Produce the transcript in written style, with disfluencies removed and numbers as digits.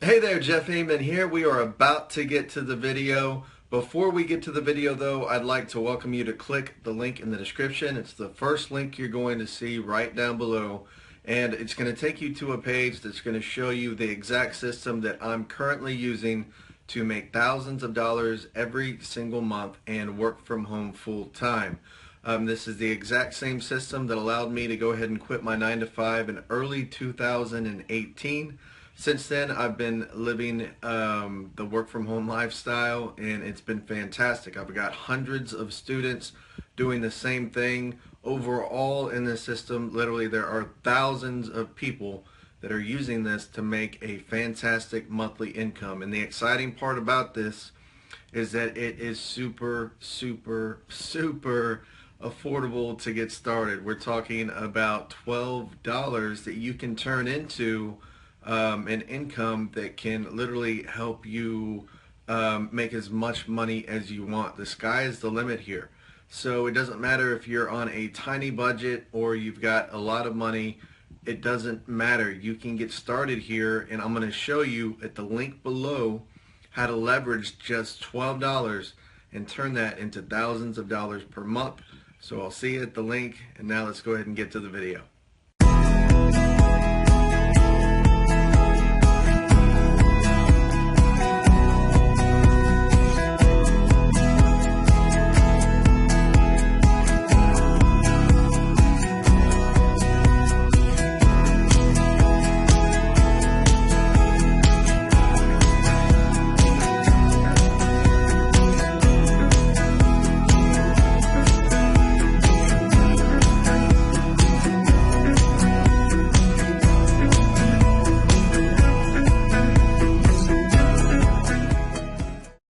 Hey there, Jeff Heyman here. We are about to get to the video. Before we get to the video though, I'd like to welcome you to click the link in the description. It's the first link you're going to see right down below. And it's going to take you to a page that's going to show you the exact system that I'm currently using to make thousands of dollars every single month and work from home full time. This is the exact same system that allowed me to go ahead and quit my 9 to 5 in early 2018. Since then, I've been living the work from home lifestyle, and it's been fantastic. I've got hundreds of students doing the same thing. Overall in this system, literally there are thousands of people that are using this to make a fantastic monthly income. And the exciting part about this is that it is super affordable to get started. We're talking about $12 that you can turn into an income that can literally help you make as much money as you want. The sky is the limit here. So it doesn't matter if you're on a tiny budget or you've got a lot of money. It doesn't matter. You can get started here, and I'm going to show you at the link below how to leverage just $12 and turn that into thousands of dollars per month. So I'll see you at the link, and now let's go ahead and get to the video.